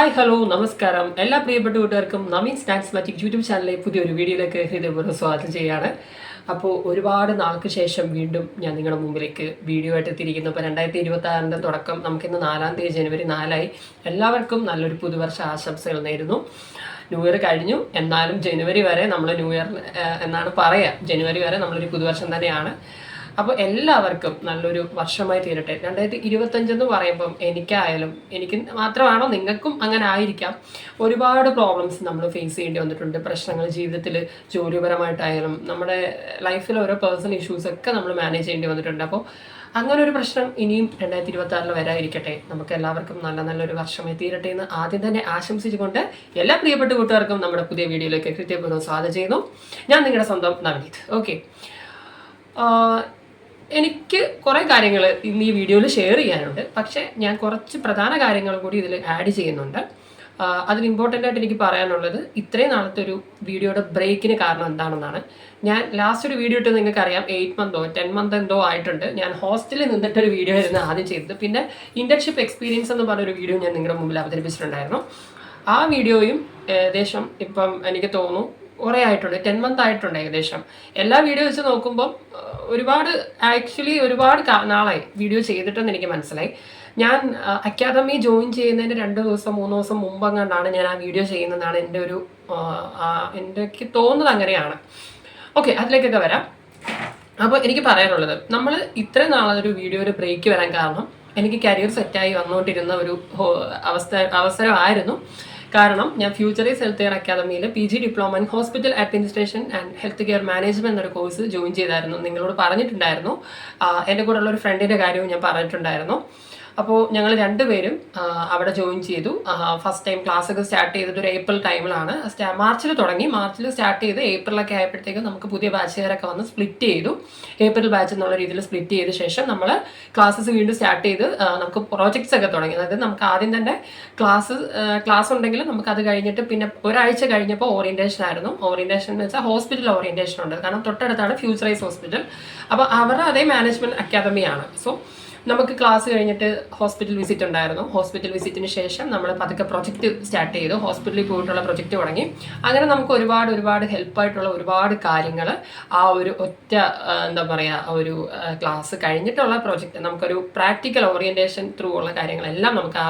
Hi hello നമസ്കാരം എല്ലാ പ്രിയപ്പെട്ട കൂട്ടുകാർക്കും നവീൻ സ്നാക്സ് മാറ്റിക് യൂട്യൂബ് ചാനലിലെ പുതിയൊരു വീഡിയോയിലേക്ക് ഹൃദയപൂർവ്വം സ്വാഗതം ചെയ്യുകയാണ്. അപ്പോൾ ഒരുപാട് നാൾക്ക് ശേഷം വീണ്ടും ഞാൻ നിങ്ങളുടെ മുമ്പിലേക്ക് വീഡിയോ ആയിട്ട് എത്തിയിരിക്കുന്നു. ഇപ്പോൾ 2026 തുടക്കം, നമുക്കിന്ന് 4 ജനുവരി 4 എല്ലാവർക്കും നല്ലൊരു പുതുവർഷ ആശംസകൾ നേരുന്നു. ന്യൂ ഇയർ കഴിഞ്ഞു, എന്നാലും ജനുവരി വരെ നമ്മൾ ന്യൂ ഇയർ എന്നാണ് പറയുക. ജനുവരി വരെ നമ്മളൊരു പുതുവർഷം തന്നെയാണ്. അപ്പോൾ എല്ലാവർക്കും നല്ലൊരു വർഷമായി തീരട്ടെ. 2025 എന്ന് പറയുമ്പം എനിക്കായാലും, എനിക്ക് മാത്രമാണോ നിങ്ങൾക്കും അങ്ങനെ ആയിരിക്കാം, ഒരുപാട് പ്രോബ്ലംസ് നമ്മൾ ഫേസ് ചെയ്യേണ്ടി വന്നിട്ടുണ്ട്. പ്രശ്നങ്ങൾ ജീവിതത്തിൽ, ജോലിപരമായിട്ടായാലും നമ്മുടെ ലൈഫിൽ ഓരോ പേഴ്സണൽ ഇഷ്യൂസൊക്കെ നമ്മൾ മാനേജ് ചെയ്യേണ്ടി വന്നിട്ടുണ്ട്. അപ്പോൾ അങ്ങനെ ഒരു പ്രശ്നം ഇനിയും 2026 വരാതിരിക്കട്ടെ. നമുക്ക് എല്ലാവർക്കും നല്ലൊരു വർഷമായി തീരട്ടെ എന്ന് ആദ്യം തന്നെ ആശംസിച്ചുകൊണ്ട് എല്ലാ പ്രിയപ്പെട്ട കൂട്ടുകാർക്കും നമ്മുടെ പുതിയ വീഡിയോയിലേക്ക് ഹൃദയപൂർവ്വം സ്വാഗതം ചെയ്യുന്നു. ഞാൻ നിങ്ങളുടെ സ്വന്തം നവനീത്. ഓക്കെ, എനിക്ക് കുറേ കാര്യങ്ങൾ ഇന്ന് ഈ വീഡിയോയിൽ ഷെയർ ചെയ്യാനുണ്ട്. പക്ഷേ ഞാൻ കുറച്ച് പ്രധാന കാര്യങ്ങൾ കൂടി ഇതിൽ ആഡ് ചെയ്യുന്നുണ്ട്. അതിൽ ഇമ്പോർട്ടൻ്റ് ആയിട്ട് എനിക്ക് പറയാനുള്ളത്, ഇത്രയും നാളത്തെ ഒരു വീഡിയോയുടെ ബ്രേക്കിന് കാരണം എന്താണെന്നാണ്. ഞാൻ ലാസ്റ്റ് ഒരു വീഡിയോ ഇട്ട് നിങ്ങൾക്കറിയാം, 8 മന്തോ 10 മന്ത് എന്തോ ആയിട്ടുണ്ട്. ഞാൻ ഹോസ്റ്റലിൽ നിന്നിട്ടൊരു വീഡിയോ ആയിരുന്നു ആദ്യം ചെയ്തത്. പിന്നെ ഇന്റേൺഷിപ്പ് എക്സ്പീരിയൻസ് എന്ന് പറഞ്ഞൊരു വീഡിയോ ഞാൻ നിങ്ങളുടെ മുമ്പിൽ അവതരിപ്പിച്ചിട്ടുണ്ടായിരുന്നു. ആ വീഡിയോയും ഏകദേശം ഇപ്പം എനിക്ക് തോന്നുന്നു കുറേ ആയിട്ടുണ്ട്, 10 മന്ത് ആയിട്ടുണ്ട് ഏകദേശം. എല്ലാ വീഡിയോ വെച്ച് നോക്കുമ്പം ഒരുപാട് നാളായി വീഡിയോ ചെയ്തിട്ടെന്ന് എനിക്ക് മനസ്സിലായി. ഞാൻ അക്കാദമി ജോയിൻ ചെയ്യുന്നതിന് 2 ദിവസം 3 ദിവസം മുമ്പെങ്ങാണ്ടാണ് ഞാൻ ആ വീഡിയോ ചെയ്യുന്നതാണ് എനിക്ക് തോന്നുന്നത്. അങ്ങനെയാണ്. ഓക്കെ, അതിലേക്കൊക്കെ വരാം. അപ്പോൾ എനിക്ക് പറയാനുള്ളത്, നമ്മൾ ഇത്രയും നാളൊരു വീഡിയോയിൽ ബ്രേക്ക് വരാൻ കാരണം എനിക്ക് കരിയർ സെറ്റായി വന്നുകൊണ്ടിരുന്ന ഒരു അവസരമായിരുന്നു. കാരണം ഞാൻ ഫ്യൂച്ചറീസ് ഹെൽത്ത് കെയർ അക്കാദമിയിൽ PG diploma in hospital administration and health care management എന്നൊരു കോഴ്സ് ജോയിൻ ചെയ്തായിരുന്നു. നിങ്ങളോട് പറഞ്ഞിട്ടുണ്ടായിരുന്നു. എൻ്റെ കൂടെയുള്ള ഒരു ഫ്രണ്ടിൻ്റെ കാര്യവും ഞാൻ പറഞ്ഞിട്ടുണ്ടായിരുന്നു. അപ്പോൾ ഞങ്ങൾ രണ്ടുപേരും അവിടെ ജോയിൻ ചെയ്തു. ഫസ്റ്റ് ടൈം ക്ലാസ്സൊക്കെ സ്റ്റാർട്ട് ചെയ്തത് ഒരു ഏപ്രിൽ ടൈമിലാണ്. മാർച്ചിൽ തുടങ്ങി. മാർച്ചിൽ സ്റ്റാർട്ട് ചെയ്ത് ഏപ്രിലൊക്കെ ആയപ്പോഴത്തേക്കും നമുക്ക് പുതിയ ബാച്ചുകാരൊക്കെ വന്ന് സ്പ്ലിറ്റ് ചെയ്തു. ഏപ്രിൽ ബാച്ച് എന്നുള്ള രീതിയിൽ സ്പ്ലിറ്റ് ചെയ്ത ശേഷം നമ്മൾ ക്ലാസ്സസ് വീണ്ടും സ്റ്റാർട്ട് ചെയ്ത് നമുക്ക് പ്രോജക്ട്സ് ഒക്കെ തുടങ്ങി. അതായത് നമുക്ക് ആദ്യം തന്നെ ക്ലാസ് ഉണ്ടെങ്കിൽ നമുക്ക് അത് കഴിഞ്ഞിട്ട് പിന്നെ ഒരാഴ്ച കഴിഞ്ഞപ്പോൾ ഓറിയന്റേഷൻ ആയിരുന്നു. ഓറിയന്റേഷൻ എന്ന് വെച്ചാൽ ഹോസ്പിറ്റൽ ഓറിയന്റേഷൻ ഉണ്ട്. കാരണം തൊട്ടടുത്താണ് ഫ്യൂച്ചറൈസ് ഹോസ്പിറ്റൽ. അപ്പോൾ അവരുടെ അതേ മാനേജ്മെന്റ് അക്കാദമിയാണ്. സോ നമുക്ക് ക്ലാസ് കഴിഞ്ഞിട്ട് ഹോസ്പിറ്റൽ വിസിറ്റ് ഉണ്ടായിരുന്നു. ഹോസ്പിറ്റൽ വിസിറ്റിന് ശേഷം നമ്മൾ പതുക്കെ പ്രൊജക്റ്റ് സ്റ്റാർട്ട് ചെയ്തു. ഹോസ്പിറ്റലിൽ പോയിട്ടുള്ള പ്രൊജക്റ്റ് തുടങ്ങി. അങ്ങനെ നമുക്ക് ഒരുപാട് ഹെൽപ്പായിട്ടുള്ള ഒരുപാട് കാര്യങ്ങൾ ആ ഒരു ഒറ്റ ഒരു ക്ലാസ് കഴിഞ്ഞിട്ടുള്ള പ്രൊജക്റ്റ്, നമുക്കൊരു പ്രാക്ടിക്കൽ ഓറിയന്റേഷൻ ത്രൂ ഉള്ള കാര്യങ്ങളെല്ലാം നമുക്ക് ആ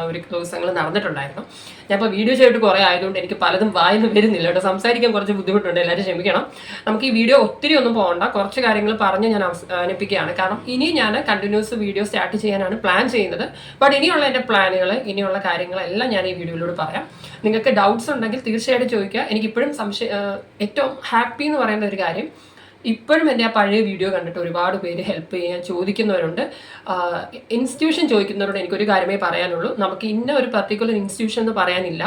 ഒരു ദിവസങ്ങൾ നടന്നിട്ടുണ്ടായിരുന്നു. ഞാൻ ഇപ്പോൾ വീഡിയോ ചെയ്തിട്ട് കുറേ ആയതുകൊണ്ട് എനിക്ക് പലതും വായിന്ന് വരുന്നില്ല കേട്ടോ. സംസാരിക്കാൻ കുറച്ച് ബുദ്ധിമുട്ടുണ്ട്, എല്ലാവരും ക്ഷമിക്കണം. നമുക്ക് ഈ വീഡിയോ ഒത്തിരി ഒന്നും പോകണ്ട, കുറച്ച് കാര്യങ്ങൾ പറഞ്ഞ് ഞാൻ അവസാനിപ്പിക്കുകയാണ്. കാരണം ഇനി ഞാൻ കണ്ടിന്യൂസ് വീഡിയോ സ്റ്റാർട്ട് ചെയ്യാനാണ് പ്ലാൻ ചെയ്യുന്നത്. ബട്ട് ഇനിയുള്ള എൻ്റെ പ്ലാനുകൾ, ഇനിയുള്ള കാര്യങ്ങളെല്ലാം ഞാൻ ഈ വീഡിയോയിലൂടെ പറയാം. നിങ്ങൾക്ക് ഡൗട്ട്സ് ഉണ്ടെങ്കിൽ തീർച്ചയായിട്ടും ചോദിക്കുക. എനിക്കിപ്പോഴും ഏറ്റവും ഹാപ്പി എന്ന് പറയുന്ന ഒരു കാര്യം, ഇപ്പോഴും എൻ്റെ ആ പഴയ വീഡിയോ കണ്ടിട്ട് ഒരുപാട് പേര് ഹെൽപ്പ് ചെയ്യാൻ ചോദിക്കുന്നവരുണ്ട്. ഇൻസ്റ്റിറ്റ്യൂഷൻ ചോദിക്കുന്നവരോട് എനിക്കൊരു കാര്യമേ പറയാനുള്ളൂ. നമുക്ക് ഇന്ന ഒരു പർട്ടിക്കുലർ ഇൻസ്റ്റിറ്റ്യൂഷൻ എന്ന് പറയാനില്ല.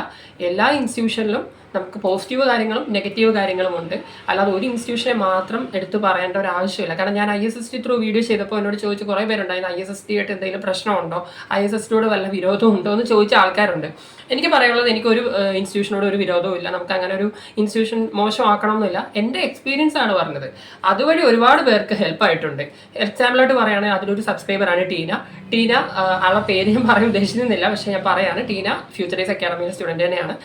എല്ലാ ഇൻസ്റ്റിറ്റ്യൂഷനിലും നമുക്ക് പോസിറ്റീവ് കാര്യങ്ങളും നെഗറ്റീവ് കാര്യങ്ങളും ഉണ്ട്. അല്ലാതെ ഒരു ഇൻസ്റ്റിറ്റ്യൂഷനെ മാത്രം എടുത്ത് പറയേണ്ട ഒരു ആവശ്യമില്ല. കാരണം ഞാൻ ISST ത്രൂ വീഡിയോ ചെയ്തപ്പോൾ എന്നോട് ചോദിച്ച് കുറേ പേരുണ്ടായിരുന്നു, ISST ആയിട്ട് എന്തെങ്കിലും പ്രശ്നമുണ്ടോ, ISSTയോട് വല്ല വിരോധം ഉണ്ടോ എന്ന് ചോദിച്ച ആൾക്കാരുണ്ട്. എനിക്ക് പറയാനുള്ളത്, എനിക്കൊരു ഇൻസ്റ്റിറ്റ്യൂഷനോട് ഒരു വിരോധവും ഇല്ല. നമുക്ക് അങ്ങനെ ഒരു ഇൻസ്റ്റിറ്റ്യൂഷൻ മോശമാക്കണം എന്നില്ല. എൻ്റെ എക്സ്പീരിയൻസ് ആണ് പറഞ്ഞത്. അതുവഴി ഒരുപാട് പേർക്ക് ഹെൽപ്പ് ആയിട്ടുണ്ട്. എക്സാമ്പിളായിട്ട് പറയുകയാണെങ്കിൽ അതിലൊരു സബ്സ്ക്രൈബറാണ് ടീന. ആളെ പേര് ഞാൻ പറയാൻ ഉദ്ദേശിക്കുന്നില്ല, പക്ഷേ ഞാൻ പറയാണ്. ടീന ഫ്യൂച്ചറൈസ് അക്കാദമിയിലെ സ്റ്റുഡൻറ്റ് തന്നെയാണ്.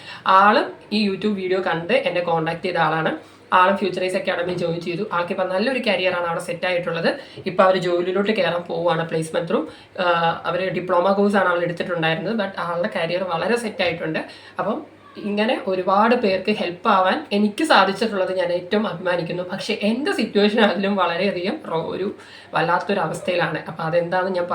ആള് ഈ യൂട്യൂബ് വീഡിയോ കണ്ട് എന്നെ കോൺടാക്ട് ചെയ്ത ആളാണ്. ആളും ഫ്യൂച്ചറൈസ് അക്കാദമി ജോയിൻ ചെയ്തു. ആൾക്കിപ്പോൾ നല്ലൊരു കരിയറാണ് അവിടെ സെറ്റ് ആയിട്ടുള്ളത്. ഇപ്പോൾ അവർ ജോലിയിലോട്ട് കയറാൻ പോവുകയാണ്. പ്ലേസ്മെന്റ് ത്രൂ അവർ ഡിപ്ലോമ കോഴ്സാണ് അവൾ എടുത്തിട്ടുണ്ടായിരുന്നത്. ബട്ട് ആളുടെ കരിയർ വളരെ സെറ്റ് ആയിട്ടുണ്ട്. അപ്പം ഇങ്ങനെ ഒരുപാട് പേർക്ക് ഹെൽപ്പ് ആവാൻ എനിക്ക് സാധിച്ചിട്ടുള്ളത് ഞാൻ ഏറ്റവും അഭിമാനിക്കുന്നു. പക്ഷേ എൻ്റെ സിറ്റുവേഷൻ അതിലും വളരെയധികം വല്ലാത്തൊരു അവസ്ഥയിലാണ്. അപ്പോൾ അതെന്താണെന്ന് ഞാൻ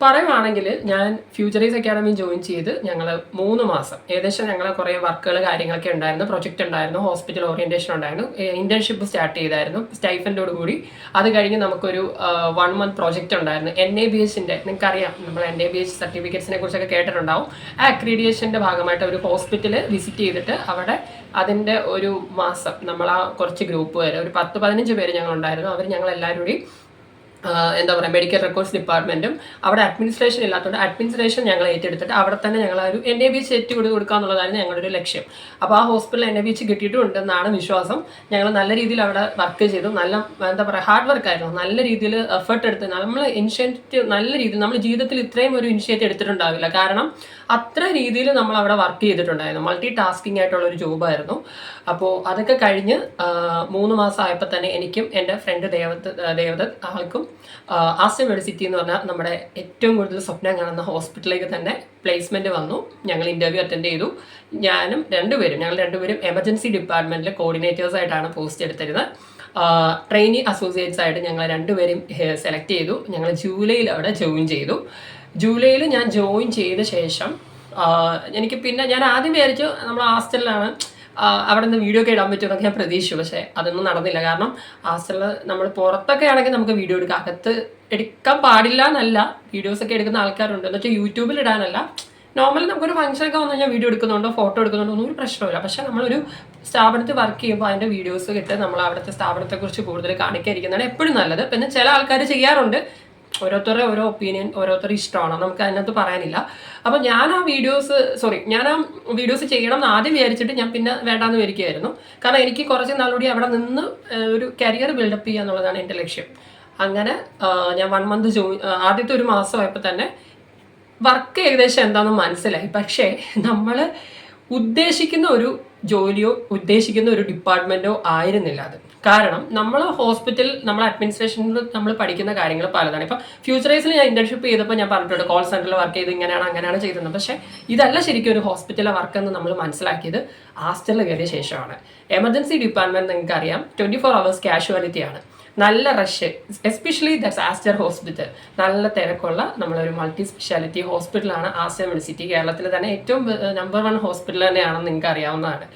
പറയുവാണെങ്കിൽ, ഞാൻ ഫ്യൂച്ചറൈസ് അക്കാദമി ജോയിൻ ചെയ്ത് ഞങ്ങൾ 3 മാസം ഏകദേശം ഞങ്ങൾ കുറേ വർക്കുകൾ കാര്യങ്ങളൊക്കെ ഉണ്ടായിരുന്നു. പ്രൊജക്റ്റ് ഉണ്ടായിരുന്നു, ഹോസ്പിറ്റൽ ഓറിയന്റേഷൻ ഉണ്ടായിരുന്നു, ഇന്റേൺഷിപ്പ് സ്റ്റാർട്ട് ചെയ്തായിരുന്നു സ്റ്റൈഫൻഡോട് കൂടി. അത് കഴിഞ്ഞ് നമുക്കൊരു 1 മന്ത് പ്രോജക്റ്റ് ഉണ്ടായിരുന്നു. NABHൻ്റെ, നിങ്ങൾക്കറിയാം, നമ്മൾ NABH സർട്ടിഫിക്കറ്റ്സിനെ കുറിച്ചൊക്കെ കേട്ടിട്ടുണ്ടാവും. ആ അക്രീഡിയേഷൻ്റെ ഭാഗമായിട്ട് ഒരു ഹോസ്പിറ്റൽ വിസിറ്റ് ചെയ്തിട്ട് അവിടെ അതിൻ്റെ ഒരു മാസം നമ്മൾ കുറച്ച് ഗ്രൂപ്പ് വരെ ഒരു 10-15 പേര് ഞങ്ങളുണ്ടായിരുന്നു. അവർ ഞങ്ങളെല്ലാവരും കൂടി മെഡിക്കൽ റെക്കോർഡ്സ് ഡിപ്പാർട്ട്മെന്റും അവിടെ അഡ്മിനിസ്ട്രേഷൻ ഇല്ലാത്തതുകൊണ്ട് അഡ്മിനിസ്ട്രേഷൻ ഞങ്ങൾ ഏറ്റെടുത്തിട്ട് അവിടെ തന്നെ ഞങ്ങൾ ഒരു NABH സെറ്റ് കൊടുക്കുക എന്നുള്ളതായിരുന്നു ഞങ്ങളുടെ ഒരു ലക്ഷ്യം. അപ്പോൾ ആ ഹോസ്പിറ്റലിൽ NABH കിട്ടിയിട്ടുണ്ടെന്നാണ് വിശ്വാസം. ഞങ്ങൾ നല്ല രീതിയിൽ അവിടെ വർക്ക് ചെയ്തു. നല്ല ഹാർഡ് വർക്കായിരുന്നു. നല്ല രീതിയിൽ എഫേർട്ട് എടുത്ത് നമ്മൾ ഇനിഷ്യേറ്റീവ് നല്ല രീതിയിൽ നമ്മൾ ജീവിതത്തിൽ ഇത്രയും ഒരു ഇനിഷ്യേറ്റീവ് എടുത്തിട്ടുണ്ടാവില്ല. കാരണം അത്ര രീതിയിൽ നമ്മൾ അവിടെ വർക്ക് ചെയ്തിട്ടുണ്ടായിരുന്നു. മൾട്ടി ടാസ്കിങ് ആയിട്ടുള്ള ഒരു ജോബായിരുന്നു. അപ്പോൾ അതൊക്കെ കഴിഞ്ഞ് 3 മാസം ആയപ്പോൾ തന്നെ എനിക്കും എൻ്റെ ഫ്രണ്ട് ദേവദത്ത് ആൾക്കും ആസ്റ്റർ മെഡിസിറ്റി എന്ന് പറഞ്ഞാൽ നമ്മുടെ ഏറ്റവും കൂടുതൽ സ്വപ്നം കാണുന്ന ഹോസ്പിറ്റലിലേക്ക് തന്നെ പ്ലേസ്മെൻറ്റ് വന്നു. ഞങ്ങൾ ഇൻ്റർവ്യൂ അറ്റൻഡ് ചെയ്തു. ഞങ്ങൾ രണ്ടുപേരും എമർജൻസി ഡിപ്പാർട്ട്മെൻറ്റിലെ കോർഡിനേറ്റേഴ്സായിട്ടാണ് പോസ്റ്റ് എടുത്തിരുന്നത്. ട്രെയിനി അസോസിയേറ്റ്സ് ആയിട്ട് ഞങ്ങൾ രണ്ടുപേരും സെലക്ട് ചെയ്തു. ഞങ്ങൾ ജൂലൈയിൽ അവിടെ ജോയിൻ ചെയ്തു. ജൂലൈയിൽ ഞാൻ ജോയിൻ ചെയ്ത ശേഷം എനിക്ക് പിന്നെ ഞാൻ ആദ്യം വിചാരിച്ചു നമ്മൾ ഹോസ്റ്റലിലാണ്, അവിടെ നിന്ന് വീഡിയോ ഒക്കെ ഇടാൻ പറ്റുമെന്നൊക്കെ ഞാൻ പ്രതീക്ഷിച്ചു. പക്ഷേ അതൊന്നും നടന്നില്ല. കാരണം ഹോസ്റ്റലിൽ നമ്മൾ പുറത്തൊക്കെ ആണെങ്കിൽ നമുക്ക് വീഡിയോ എടുക്കാം, അകത്ത് എടുക്കാൻ പാടില്ല എന്നല്ല, വീഡിയോസൊക്കെ എടുക്കുന്ന ആൾക്കാരുണ്ട്. എന്ന് വെച്ചാൽ യൂട്യൂബിൽ ഇടാനല്ല, നോർമലി നമുക്കൊരു ഫംഗ്ഷനൊക്കെ വന്നു കഴിഞ്ഞാൽ വീഡിയോ എടുക്കുന്നുണ്ടോ ഫോട്ടോ എടുക്കുന്നുണ്ടോ ഒന്നും ഒരു പ്രശ്നമില്ല. പക്ഷേ നമ്മളൊരു സ്ഥാപനത്തിൽ വർക്ക് ചെയ്യുമ്പോൾ അതിൻ്റെ വീഡിയോസ് കിട്ടി നമ്മൾ അവിടുത്തെ സ്ഥാപനത്തെക്കുറിച്ച് കൂടുതൽ കാണിക്കാതിരിക്കുന്നതാണ് എപ്പോഴും നല്ലത്. പിന്നെ ചില ആൾക്കാർ ചെയ്യാറുണ്ട്, ഓരോരുത്തരുടെ ഓരോ ഒപ്പീനിയൻ ഓരോരുത്തരുടെ ഇഷ്ടമാണ്, നമുക്ക് അതിനകത്ത് പറയാനില്ല. അപ്പോൾ ഞാൻ ആ വീഡിയോസ് ചെയ്യണം എന്ന് ആദ്യം വിചാരിച്ചിട്ട് ഞാൻ പിന്നെ വേണ്ടാന്ന് വിചാരിക്കുമായിരുന്നു. കാരണം എനിക്ക് കുറച്ച് നാളുകൂടി അവിടെ നിന്ന് ഒരു കരിയർ ബിൽഡപ്പ് ചെയ്യുക എന്നുള്ളതാണ് എൻ്റെ ലക്ഷ്യം. അങ്ങനെ ഞാൻ 1 മന്ത് ആദ്യത്തെ ഒരു മാസമായപ്പോൾ തന്നെ വർക്ക് ഏകദേശം എന്താണെന്ന് മനസ്സിലായി. പക്ഷേ നമ്മൾ ഉദ്ദേശിക്കുന്ന ഒരു ജോലിയോ ഉദ്ദേശിക്കുന്ന ഒരു ഡിപ്പാർട്ട്മെൻറ്റോ ആയിരുന്നില്ല അത്. കാരണം നമ്മൾ നമ്മൾ അഡ്മിനിസ്ട്രേഷനിൽ നമ്മൾ പഠിക്കുന്ന കാര്യങ്ങൾ പലതാണ്. ഇപ്പം ഫ്യൂച്ചറൈസിൽ ഞാൻ ഇന്റേൺഷിപ്പ് ചെയ്തപ്പോൾ ഞാൻ പറഞ്ഞിട്ടുണ്ട് കോൾ സെന്ററിൽ വർക്ക് ചെയ്ത് അങ്ങനെയാണ് ചെയ്തിരുന്നത്. പക്ഷേ ഇതല്ല ശരിക്കും ഒരു ഹോസ്പിറ്റലിലെ വർക്ക് എന്ന് നമ്മൾ മനസ്സിലാക്കിയത് ഹോസ്റ്റലിൽ കയറിയ ശേഷമാണ്. എമർജൻസി ഡിപ്പാർട്ട്മെന്റ് നിങ്ങൾക്ക് അറിയാം, 24 hours കാഷ്വാലിറ്റി ആണ്. നല്ല rush, especially that's Aster hospital. നല്ല തിരക്കുള്ള നമ്മളൊരു മൾട്ടി സ്പെഷ്യാലിറ്റി ഹോസ്പിറ്റലാണ് ആസ്റ്റർ മെഡിസിറ്റി. കേരളത്തിൽ തന്നെ ഏറ്റവും നമ്പർ 1 ഹോസ്പിറ്റൽ തന്നെയാണെന്ന് നിങ്ങൾക്ക് അറിയാവുന്നതാണ്.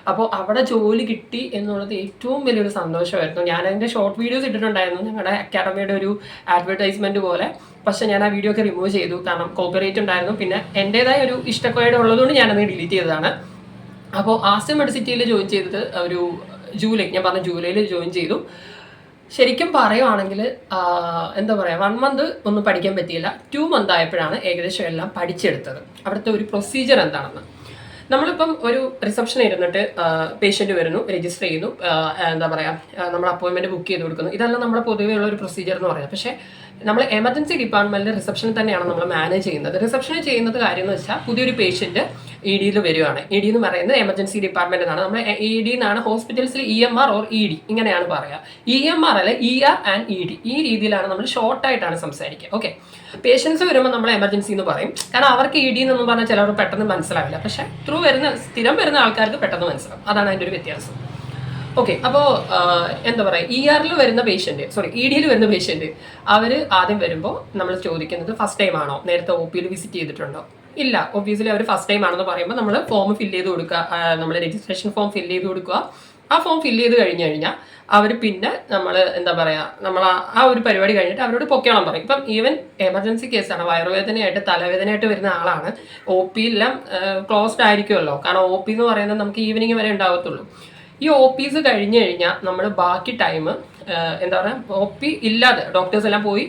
അപ്പോൾ അവിടെ ജോലി കിട്ടി എന്നുള്ളത് ഏറ്റവും വലിയൊരു സന്തോഷമായിരുന്നു. ഞാൻ അതിൻ്റെ ഷോർട്ട് വീഡിയോസ് ഇട്ടിട്ടുണ്ടായിരുന്നു ഞങ്ങളുടെ അക്കാഡമിയുടെ ഒരു അഡ്വർടൈസ്മെൻറ്റ് പോലെ. പക്ഷേ ഞാൻ ആ വീഡിയോ ഒക്കെ റിമൂവ് ചെയ്തു, കാരണം കോപ്പിറൈറ്റ് ഉണ്ടായിരുന്നു. പിന്നെ എൻ്റേതായ ഒരു ഇഷ്ടക്കേട് ഉള്ളതുകൊണ്ട് ഞാനത് ഡിലീറ്റ് ചെയ്തതാണ്. അപ്പോൾ ആസ്റ്റർ മെഡിസിറ്റിയിൽ ജോയിൻ ചെയ്തത് ഒരു ജൂലൈയിൽ ജോയിൻ ചെയ്തു. ശരിക്കും പറയുവാണെങ്കിൽ എന്താ പറയുക, 1 മന്ത് ഒന്നും പഠിക്കാൻ പറ്റിയില്ല. 2 മന്ത് ആയപ്പോഴാണ് ഏകദേശം എല്ലാം പഠിച്ചെടുത്തത്. അവിടുത്തെ ഒരു പ്രൊസീജിയർ എന്താണെന്ന്. നമ്മളിപ്പം ഒരു റിസപ്ഷൻ ഇരുന്നിട്ട് പേഷ്യൻ്റ് വരുന്നു, രജിസ്റ്റർ ചെയ്യുന്നു, എന്താ പറയുക, നമ്മൾ അപ്പോയിൻമെൻറ്റ് ബുക്ക് ചെയ്ത് കൊടുക്കുന്നു. ഇതെല്ലാം നമ്മുടെ പൊതുവേ ഉള്ള ഒരു പ്രൊസീജിയർ എന്ന് പറയുന്നത്. പക്ഷേ നമ്മൾ എമർജൻസി ഡിപ്പാർട്ട്മെൻറ്റിൽ റിസപ്ഷനിൽ തന്നെയാണ് നമ്മൾ മാനേജ് ചെയ്യുന്നത്. റിസപ്ഷനിൽ ചെയ്യുന്നത് കാര്യം എന്ന് വെച്ചാൽ പുതിയൊരു പേഷ്യൻറ്റ് ED വരികയാണ്. ED എന്ന് പറയുന്നത് എമർജൻസി ഡിപ്പാർട്ട്മെന്റ് എന്നാണ്. നമ്മൾ ED എന്നാണ് ഹോസ്പിറ്റൽസിൽ EMR ഓർ ED ഇങ്ങനെയാണ് പറയുക. EMR അല്ല, ER ആൻഡ് ED ഈ രീതിയിലാണ് നമ്മൾ ഷോർട്ടായിട്ടാണ് സംസാരിക്കുക. ഓക്കെ, പേഷ്യൻസ് വരുമ്പോൾ നമ്മൾ എമർജൻസി എന്ന് പറയും. കാരണം അവർക്ക് ED എന്നൊന്നും പറഞ്ഞാൽ ചിലവർ പെട്ടെന്ന് മനസ്സിലാവില്ല. പക്ഷേ സ്ഥിരം വരുന്ന ആൾക്കാർക്ക് പെട്ടെന്ന് മനസ്സിലാവും. അതാണ് അതിൻ്റെ ഒരു വ്യത്യാസം. ഓക്കെ, അപ്പോൾ എന്താ പറയുക, EDയിൽ വരുന്ന പേഷ്യൻറ്റ് അവർ ആദ്യം വരുമ്പോൾ നമ്മൾ ചോദിക്കുന്നത് ഫസ്റ്റ് ടൈം ആണോ, നേരത്തെ OPയിൽ വിസിറ്റ് ചെയ്തിട്ടുണ്ടോ? ഇല്ല, ഒബ്വിയസ്ലി അവർ ഫസ്റ്റ് ടൈം ആണെന്ന് പറയുമ്പോൾ നമ്മൾ ഫോം ഫില്ല് ചെയ്ത് കൊടുക്കുക, നമ്മൾ രജിസ്ട്രേഷൻ ഫോം ഫില്ല് ചെയ്ത് കൊടുക്കുക. ആ ഫോം ഫില്ല് ചെയ്ത് കഴിഞ്ഞാൽ അവർ പിന്നെ നമ്മൾ എന്താ പറയുക, നമ്മൾ ആ ഒരു പരിപാടി കഴിഞ്ഞിട്ട് അവരോട് പൊക്കോളം പറയും. ഇപ്പം ഈവൻ എമർജൻസി കേസാണ്, വയറുവേദനയായിട്ട് തലവേദനയായിട്ട് വരുന്ന ആളാണ്, OP എല്ലാം ക്ലോസ്ഡ് ആയിരിക്കുമല്ലോ. കാരണം OP എന്ന് പറയുന്നത് നമുക്ക് ഈവനിങ് വരെ ഉണ്ടാകത്തുള്ളൂ. ഈ OPs കഴിഞ്ഞ് കഴിഞ്ഞാൽ നമ്മൾ ബാക്കി ടൈം എന്താ പറയുക, OP ഇല്ലാതെ ഡോക്ടേഴ്സ് എല്ലാം പോയി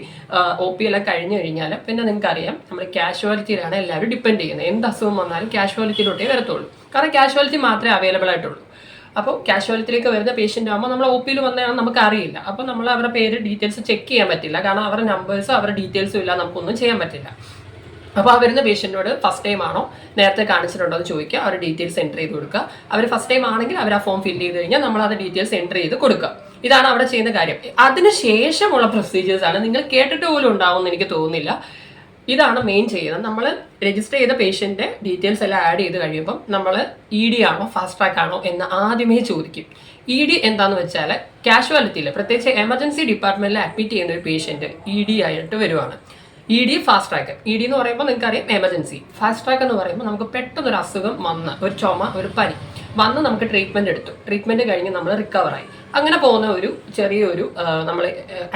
OP എല്ലാം കഴിഞ്ഞ് കഴിഞ്ഞാൽ പിന്നെ നിങ്ങൾക്കറിയാം നമ്മൾ കാഷ്വാലിറ്റിയിലാണ് എല്ലാവരും ഡിപ്പെൻഡ് ചെയ്യുന്നത്. എന്ത് അസുഖം വന്നാലും കാഷ്വാലിറ്റിയിലോട്ടേ വരത്തുള്ളൂ. കാരണം കാഷ്വാലിറ്റി മാത്രമേ അവൈലബിൾ ആയിട്ടുള്ളൂ. അപ്പോൾ കാഷ്വാലിറ്റിയിലേക്ക് വരുന്ന പേഷ്യൻ്റ് ആകുമ്പോൾ നമ്മൾ OPയിൽ വന്നതാണ് നമുക്ക് അറിയില്ല. അപ്പോൾ നമ്മൾ അവരുടെ പേര് ഡീറ്റെയിൽസ് ചെക്ക് ചെയ്യാൻ പറ്റില്ല. കാരണം അവരുടെ നമ്പേഴ്സും അവരുടെ ഡീറ്റെയിൽസും ഇല്ല, നമുക്കൊന്നും ചെയ്യാൻ പറ്റില്ല. അപ്പോൾ ആ വരുന്ന പേഷ്യൻറ്റിനോട് ഫസ്റ്റ് ടൈം ആണോ, നേരത്തെ കാണിച്ചിട്ടുണ്ടോ എന്ന് ചോദിക്കുക. അവർ ഡീറ്റെയിൽസ് എൻ്റർ ചെയ്ത് കൊടുക്കുക. അവർ ഫസ്റ്റ് ടൈം ആണെങ്കിൽ അവർ ആ ഫോം ഫില്ല് ചെയ്ത് കഴിഞ്ഞാൽ നമ്മൾ അത് ഡീറ്റെയിൽസ് എൻ്റർ ചെയ്ത് കൊടുക്കുക. ഇതാണ് അവിടെ ചെയ്യുന്ന കാര്യം. അതിനുശേഷമുള്ള പ്രൊസീജിയേഴ്സാണ് നിങ്ങൾ കേട്ടിട്ട് പോലും ഉണ്ടാവുമെന്ന് എനിക്ക് തോന്നുന്നില്ല. ഇതാണ് മെയിൻ ചെയ്യുന്നത്. നമ്മൾ രജിസ്റ്റർ ചെയ്ത പേഷ്യൻ്റെ ഡീറ്റെയിൽസ് എല്ലാം ആഡ് ചെയ്ത് കഴിയുമ്പം നമ്മൾ ED ആണോ ഫാസ്റ്റ് ട്രാക്ക് ആണോ എന്ന് ആദ്യമേ ചോദിക്കും. ED എന്താണെന്ന് വെച്ചാൽ കാഷ്വാലിറ്റിയിൽ, പ്രത്യേകിച്ച് എമർജൻസി ഡിപ്പാർട്ട്മെൻറ്റിൽ അഡ്മിറ്റ് ചെയ്യുന്ന ഒരു പേഷ്യൻറ്റ് ED ആയിട്ട് വരുവാണ്. ED fast track. ED എന്ന് പറയുമ്പോൾ നിങ്ങൾക്കറിയാം എമർജൻസി. ഫാസ്റ്റ് ട്രാക്ക് എന്ന് പറയുമ്പോൾ നമുക്ക് പെട്ടെന്നൊരു അസുഖം വന്ന്, ഒരു ചുമ, ഒരു പനി വന്ന് നമുക്ക് ട്രീറ്റ്മെൻറ്റ് കഴിഞ്ഞ് നമ്മൾ റിക്കവറായി അങ്ങനെ പോകുന്ന ഒരു ചെറിയൊരു നമ്മൾ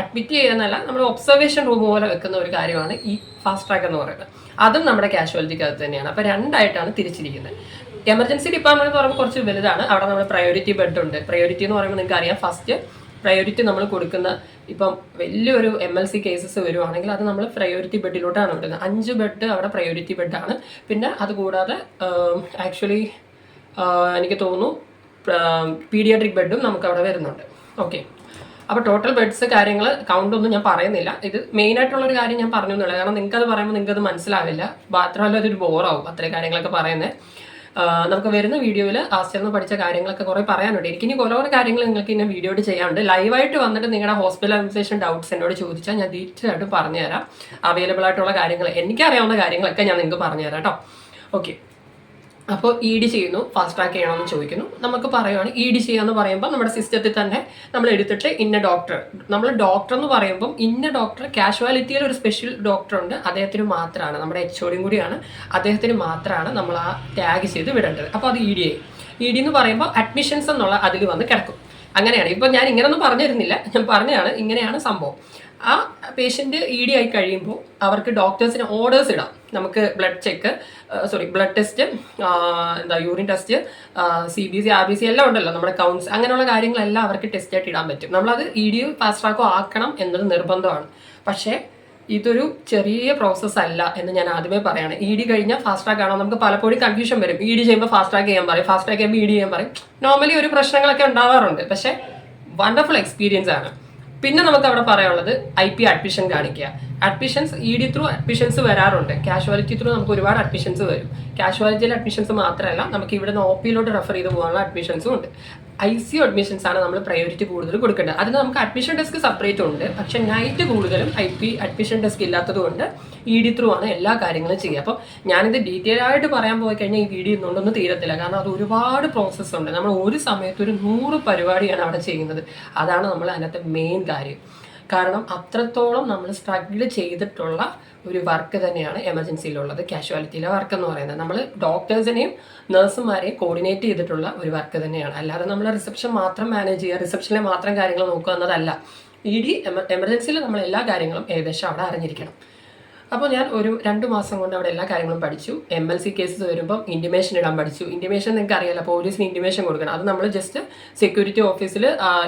അഡ്മിറ്റ് ചെയ്യുന്നതല്ല, നമ്മൾ ഒബ്സർവേഷൻ റൂം പോലെ വെക്കുന്ന ഒരു കാര്യമാണ് ഈ ഫാസ്റ്റ് ട്രാക്ക് എന്ന് പറയുന്നത്. അതും നമ്മുടെ കാഷ്വാലിറ്റിക്കകത്ത് തന്നെയാണ്. അപ്പോൾ രണ്ടായിട്ടാണ് തിരിച്ചിരിക്കുന്നത്. എമർജൻസി ഡിപ്പാർട്ട്മെന്റ് എന്ന് പറയുമ്പോൾ കുറച്ച് വലുതാണ്. അവിടെ നമ്മൾ പ്രയോറിറ്റി ബെഡ് ഉണ്ട്. പ്രയോറിറ്റി എന്ന് പറയുമ്പോൾ നിങ്ങൾക്ക് അറിയാം, ഫസ്റ്റ് പ്രയോറിറ്റി നമ്മൾ കൊടുക്കുന്ന, ഇപ്പം വലിയൊരു MLC കേസസ് വരുവാണെങ്കിൽ അത് നമ്മൾ പ്രയോറിറ്റി ബെഡിലോട്ടാണ് വിടുന്നത്. 5 ബെഡ് അവിടെ പ്രയോറിറ്റി ബെഡാണ്. പിന്നെ അതുകൂടാതെ ആക്ച്വലി എനിക്ക് തോന്നുന്നു പീഡിയാട്രിക് ബെഡും നമുക്ക് അവിടെ വരുന്നുണ്ട്. ഓക്കെ, അപ്പോൾ ടോട്ടൽ ബെഡ്സ് കാര്യങ്ങൾ കൗണ്ട് ഒന്നും ഞാൻ പറയുന്നില്ല. ഇത് മെയിൻ ആയിട്ടുള്ള ഒരു കാര്യം ഞാൻ പറഞ്ഞു എന്നുള്ളത്. കാരണം നിങ്ങൾക്ക് അത് പറയുമ്പോൾ നിങ്ങൾക്ക് അത് മനസ്സിലാവില്ല, മാത്രമല്ല അതൊരു ബോറാവും അത്രയും കാര്യങ്ങളൊക്കെ പറയുന്നത്. നമുക്ക് വരുന്ന വീഡിയോയിൽ ഹോസ്റ്റലിൽ നിന്ന് പഠിച്ച കാര്യങ്ങളൊക്കെ കുറേ പറയാനുണ്ട്. എനിക്കിനി കുറേ കാര്യങ്ങൾ നിങ്ങൾക്ക് ഇങ്ങനെ വീഡിയോ ചെയ്യാനുണ്ട്. ലൈവായിട്ട് വന്നിട്ട് നിങ്ങളുടെ ഹോസ്പിറ്റൽ അഡ്മിനിസ്ട്രേഷൻ ഡൗട്ട്സ് എന്നോട് ചോദിച്ചാൽ ഞാൻ ഡീറ്റെയിൽ ആയിട്ട് പറഞ്ഞുതരാം. അവൈലബിൾ ആയിട്ടുള്ള കാര്യങ്ങൾ, എനിക്കറിയാവുന്ന കാര്യങ്ങളൊക്കെ ഞാൻ നിങ്ങൾക്ക് പറഞ്ഞുതരാം കേട്ടോ. ഓക്കെ, അപ്പോൾ ED ചെയ്യുന്നു, ഫാസ്റ്റ് ട്രാക്ക് ചെയ്യണമെന്ന് ചോദിക്കുന്നു. നമുക്ക് പറയുവാണ് ED ചെയ്യാന്ന് പറയുമ്പോൾ നമ്മുടെ സിസ്റ്റത്തിൽ തന്നെ നമ്മൾ എടുത്തിട്ട് ഇന്ന ഡോക്ടർ, നമ്മൾ ഡോക്ടർ എന്ന് പറയുമ്പം ഇന്ന ഡോക്ടർ, കാഷ്വാലിറ്റിയിൽ ഒരു സ്പെഷ്യൽ ഡോക്ടർ ഉണ്ട്, അദ്ദേഹത്തിന് മാത്രമാണ്, നമ്മുടെ HOD കൂടിയാണ്, അദ്ദേഹത്തിന് മാത്രമാണ് നമ്മൾ ആ ടാഗ് ചെയ്ത് വിടേണ്ടത്. അപ്പോൾ അത് ED ആയി. ED എന്ന് പറയുമ്പോൾ അഡ്മിഷൻസ് എന്നുള്ള അതിൽ വന്ന് കിടക്കും. അങ്ങനെയാണ്. ഇപ്പം ഞാൻ ഇങ്ങനെയൊന്നും പറഞ്ഞിരുന്നില്ല, ഞാൻ പറഞ്ഞതാണ് ഇങ്ങനെയാണ് സംഭവം. ആ പേഷ്യൻ്റ് ED ആയി കഴിയുമ്പോൾ അവർക്ക് ഡോക്ടേഴ്സിന് ഓർഡേഴ്സ് ഇടാം. നമുക്ക് blood test, urine test, CBC RBC എല്ലാം ഉണ്ടല്ലോ, നമ്മുടെ കൗണ്ട്സ്, അങ്ങനെയുള്ള കാര്യങ്ങളെല്ലാം അവർക്ക് ടെസ്റ്റ് ആയിട്ട് ഇടാൻ പറ്റും. നമ്മളത് ED ഫാസ്റ്റ് ട്രാക്കോ ആക്കണം എന്നത് നിർബന്ധമാണ്. പക്ഷേ ഇതൊരു ചെറിയ പ്രോസസ്സ് അല്ല എന്ന് ഞാൻ ആദ്യമേ പറയാണ്. ED കഴിഞ്ഞാൽ ഫാസ്റ്റ് ട്രാക്ക് ആണോ, നമുക്ക് പലപ്പോഴും കൺഫ്യൂഷൻ വരും. ED ചെയ്യുമ്പോൾ ഫാസ്റ്റ് ട്രാക്ക് ചെയ്യാൻ പറയും, ഫാസ്റ്റ് ട്രാക്ക് ചെയ്യുമ്പോൾ ED ചെയ്യാൻ പറയും. നോർമലി ഒരു പ്രശ്നങ്ങളൊക്കെ ഉണ്ടാവാറുണ്ട്, പക്ഷേ വണ്ടർഫുൾ എക്സ്പീരിയൻസ് ആണ്. പിന്നെ നമുക്ക് അവിടെ പറയാനുള്ളത് IP അഡ്മിഷൻ കാണിക്കുക. അഡ്മിഷൻസ് ED ത്രൂ അഡ്മിഷൻസ് വരാറുണ്ട്, കാഷ്വാലിറ്റി ത്രൂ നമുക്ക് ഒരുപാട് അഡ്മിഷൻസ് വരും. കാഷ്വാലിറ്റിയിലെ അഡ്മിഷൻസ് മാത്രമല്ല, നമുക്ക് ഇവിടെ നിന്ന് OPയിലോട്ട് റെഫർ ചെയ്ത് പോകാനുള്ള അഡ്മിഷൻസും ഉണ്ട്. ICU അഡ്മിഷൻസ് ആണ് നമ്മൾ പ്രയോറിറ്റി കൂടുതൽ കൊടുക്കേണ്ടത്. അതിന് നമുക്ക് അഡ്മിഷൻ ഡെസ്ക് സെപ്പറേറ്റ് ഉണ്ട്, പക്ഷെ നൈറ്റ് കൂടുതലും IP അഡ്മിഷൻ ഡെസ്ക് ഇല്ലാത്തത് കൊണ്ട് ED ത്രൂ ആണ് എല്ലാ കാര്യങ്ങളും ചെയ്യുക. അപ്പോൾ ഞാനിത് ഡീറ്റെയിൽ ആയിട്ട് പറയാൻ പോയി കഴിഞ്ഞാൽ ഈ വീഡിയോ ഇന്നുകൊണ്ടൊന്നും തീരത്തില്ല, കാരണം അത് ഒരുപാട് പ്രോസസ്സ് ഉണ്ട്. നമ്മൾ ഒരു സമയത്ത് ഒരു 100 പരിപാടിയാണ് അവിടെ ചെയ്യുന്നത്. അതാണ് നമ്മൾ അതിനകത്തെ മെയിൻ കാര്യം. കാരണം അത്രത്തോളം നമ്മൾ സ്ട്രഗിൾ ചെയ്തിട്ടുള്ള ഒരു വർക്ക് തന്നെയാണ് എമർജൻസിയിലുള്ളത്, കാഷ്വാലിറ്റിയിലെ വർക്ക് എന്ന് പറയുന്നത്. നമ്മൾ ഡോക്ടേഴ്സിനെയും നഴ്സുമാരെയും കോർഡിനേറ്റ് ചെയ്തിട്ടുള്ള ഒരു വർക്ക് തന്നെയാണ്. അല്ലാതെ നമ്മൾ റിസപ്ഷൻ മാത്രം മാനേജ് ചെയ്യുക, റിസപ്ഷനിലെ മാത്രം കാര്യങ്ങൾ നോക്കുക എന്നതല്ല. ED എമർജൻസിയിൽ നമ്മൾ എല്ലാ കാര്യങ്ങളും ഏകദേശം അവിടെ അറിഞ്ഞിരിക്കണം. അപ്പോൾ ഞാൻ ഒരു 2 മാസം കൊണ്ട് അവിടെ എല്ലാ കാര്യങ്ങളും പഠിച്ചു. MLC കേസസ് വരുമ്പം ഇൻറ്റിമേഷൻ ഇടാൻ പഠിച്ചു. ഇൻറ്റിമേഷൻ നിങ്ങൾക്ക് അറിയാലോ, പോലീസിന് ഇൻറ്റിമേഷൻ കൊടുക്കണം. അത് നമ്മൾ ജസ്റ്റ് സെക്യൂരിറ്റി ഓഫീസിൽ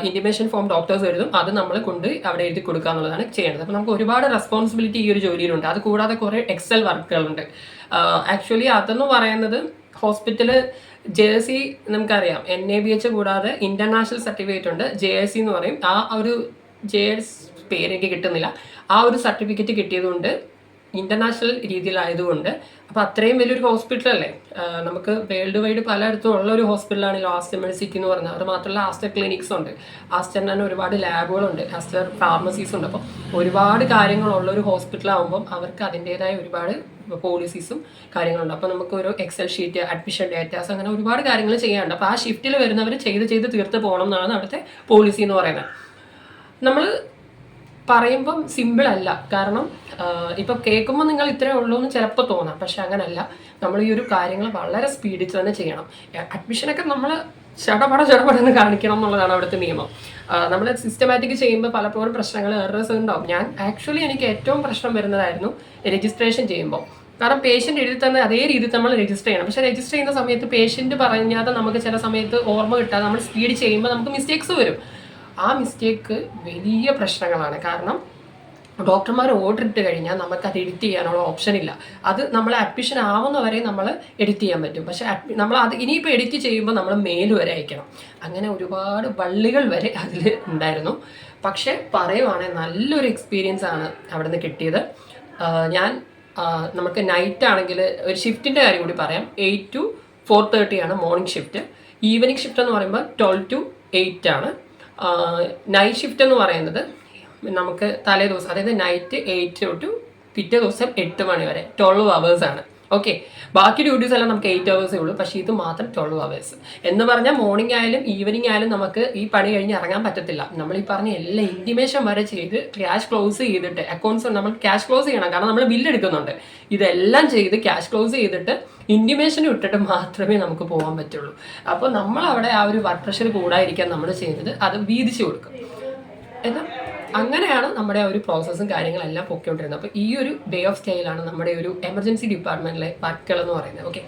ഇൻറ്റിമേഷൻ ഫോം ഡോക്ടേഴ്സ് എഴുതും, അത് നമ്മൾ കൊണ്ട് അവിടെ എഴുതി കൊടുക്കുക എന്നുള്ളതാണ് ചെയ്യേണ്ടത്. അപ്പോൾ നമുക്ക് ഒരുപാട് റെസ്പോൺസിബിലിറ്റി ഈ ഒരു ജോലിയിലുണ്ട്. അത് കൂടാതെ കുറേ എക്സൽ വർക്കുകളുണ്ട്. ആക്ച്വലി അതെന്ന് പറയുന്നത് ഹോസ്പിറ്റൽ JC നമുക്കറിയാം, NABH കൂടാതെ ഇൻ്റർനാഷണൽ സർട്ടിഫിക്കറ്റ് ഉണ്ട്, JSC എന്ന് പറയും. ആ ഒരു JS പേരെനിക്ക് കിട്ടുന്നില്ല. ആ ഒരു സർട്ടിഫിക്കറ്റ് കിട്ടിയതുകൊണ്ട് ഇൻ്റർനാഷണൽ രീതിയിലായതുകൊണ്ട്, അപ്പോൾ അത്രയും വലിയൊരു ഹോസ്പിറ്റലല്ലേ, നമുക്ക് വേൾഡ് വൈഡ് പലയിടത്തും ഉള്ള ഒരു ഹോസ്പിറ്റലാണ് ആസ്റ്റർ മെഡിസിറ്റി എന്ന് പറഞ്ഞാൽ. അത് മാത്രമല്ല ആസ്റ്റർ ക്ലിനിക്സ് ഉണ്ട്, ആസ്റ്ററിന് തന്നെ ഒരുപാട് ലാബുകളുണ്ട്, ആസ്റ്റർ ഫാർമസീസ് ഉണ്ട്. അപ്പോൾ ഒരുപാട് കാര്യങ്ങളുള്ള ഒരു ഹോസ്പിറ്റലാകുമ്പം അവർക്ക് അതിൻ്റേതായ ഒരുപാട് പോളിസീസും കാര്യങ്ങളുണ്ട്. അപ്പോൾ നമുക്ക് ഒരു എക്സൽ ഷീറ്റ്, അഡ്മിഷൻ ഡേറ്റാസ്, അങ്ങനെ ഒരുപാട് കാര്യങ്ങൾ ചെയ്യാനുണ്ട്. അപ്പോൾ ആ ഷിഫ്റ്റിൽ വരുന്നവർ ചെയ്ത് തീർത്ത് പോകണം എന്നാണ് അവിടുത്തെ പോളിസി എന്ന് പറയുന്നത്. നമ്മൾ പറയുമ്പം സിമ്പിൾ അല്ല, കാരണം ഇപ്പം കേൾക്കുമ്പോൾ നിങ്ങൾ ഇത്രേ ഉള്ളൂ എന്ന് ചിലപ്പോൾ തോന്നാം, പക്ഷെ അങ്ങനല്ല. നമ്മൾ ഈ ഒരു കാര്യങ്ങൾ വളരെ സ്പീഡിൽ തന്നെ ചെയ്യണം. അഡ്മിഷനൊക്കെ നമ്മൾ ചടപടെന്ന് കാണിക്കണം എന്നുള്ളതാണ് അവിടുത്തെ നിയമം. നമ്മൾ സിസ്റ്റമാറ്റിക് ചെയ്യുമ്പോൾ പലപ്പോഴും പ്രശ്നങ്ങൾ, എറേഴ്സ് ഉണ്ടാവും. എനിക്ക് ഏറ്റവും പ്രശ്നം വരുന്നതായിരുന്നു രജിസ്ട്രേഷൻ ചെയ്യുമ്പോൾ. കാരണം പേഷ്യൻ്റ് എഴുതി തന്നെ അതേ രീതിയിൽ നമ്മൾ രജിസ്റ്റർ ചെയ്യണം. പക്ഷേ രജിസ്റ്റർ ചെയ്യുന്ന സമയത്ത് പേഷ്യൻ്റ് പറഞ്ഞാൽ നമുക്ക് ചില സമയത്ത് ഓർമ്മ കിട്ടാതെ നമ്മൾ സ്പീഡ് ചെയ്യുമ്പോൾ നമുക്ക് മിസ്റ്റേക്സ് വരും. ആ മിസ്റ്റേക്ക് വലിയ പ്രശ്നങ്ങളാണ്. കാരണം ഡോക്ടർമാർ ഓർഡർ ഇട്ട് കഴിഞ്ഞാൽ നമുക്കത് എഡിറ്റ് ചെയ്യാനുള്ള ഓപ്ഷൻ ഇല്ല. അത് നമ്മൾ അഡ്മിഷൻ ആവുന്നവരെ നമ്മൾ എഡിറ്റ് ചെയ്യാൻ പറ്റും, പക്ഷേ നമ്മൾ അത് ഇനിയിപ്പോൾ എഡിറ്റ് ചെയ്യുമ്പോൾ നമ്മൾ മെയിൽ വരെ അയക്കണം. അങ്ങനെ ഒരുപാട് വള്ളികൾ വരെ അതിൽ ഉണ്ടായിരുന്നു. പക്ഷേ പറയുവാണെങ്കിൽ നല്ലൊരു എക്സ്പീരിയൻസ് ആണ് അവിടെ നിന്ന് കിട്ടിയത്. നമുക്ക് നൈറ്റ് ആണെങ്കിൽ ഒരു ഷിഫ്റ്റിൻ്റെ കാര്യം കൂടി പറയാം. 8 to 4:30 ആണ് മോർണിംഗ് ഷിഫ്റ്റ്. ഈവനിങ് ഷിഫ്റ്റ് എന്ന് പറയുമ്പോൾ 12 to 8 ആണ്. നൈറ്റ് ഷിഫ്റ്റ് എന്ന് പറയുന്നത് നമുക്ക് തലേ ദിവസം, അതായത് നൈറ്റ് 8 to പിറ്റേ ദിവസം 8 മണി വരെ 12 hours ആണ്. ഓക്കെ, ബാക്കി ഡ്യൂട്ടീസ് എല്ലാം നമുക്ക് 8 hours ഉള്ളൂ, പക്ഷേ ഇത് മാത്രം 12 hours എന്ന് പറഞ്ഞാൽ മോർണിംഗ് ആയാലും ഈവനിങ് ആയാലും നമുക്ക് ഈ പണി കഴിഞ്ഞ് ഇറങ്ങാൻ പറ്റത്തില്ല. നമ്മൾ ഈ പറഞ്ഞ എല്ലാ ഇൻറ്റിമേഷൻ വരെ ചെയ്ത് ക്യാഷ് ക്ലോസ് ചെയ്തിട്ട്, അക്കൗണ്ട്സ് നമ്മൾ ക്യാഷ് ക്ലോസ് ചെയ്യണം, കാരണം നമ്മൾ ബില്ല് എടുക്കുന്നുണ്ട്. ഇതെല്ലാം ചെയ്ത് ക്യാഷ് ക്ലോസ് ചെയ്തിട്ട് ഇൻറ്റിമേഷൻ ഇട്ടിട്ട് മാത്രമേ നമുക്ക് പോകാൻ പറ്റുള്ളൂ. അപ്പോൾ നമ്മളവിടെ ആ ഒരു വർക്ക് പ്രഷർ കൂടാതിരിക്കാൻ നമ്മൾ ചെയ്യുന്നത് അത് വീതിച്ചു കൊടുക്കും. എന്നാൽ അങ്ങനെയാണ് നമ്മുടെ ഒരു പ്രോസസ്സും കാര്യങ്ങളെല്ലാം പൊക്കിക്കൊണ്ടിരുന്നത്. അപ്പോൾ ഈ ഒരു വേ ഓഫ് സ്റ്റൈലാണ് നമ്മുടെ ഒരു എമർജൻസി ഡിപ്പാർട്ട്മെൻറ്റിലെ വർക്കുകൾ എന്ന് പറയുന്നത്. ഓക്കെ,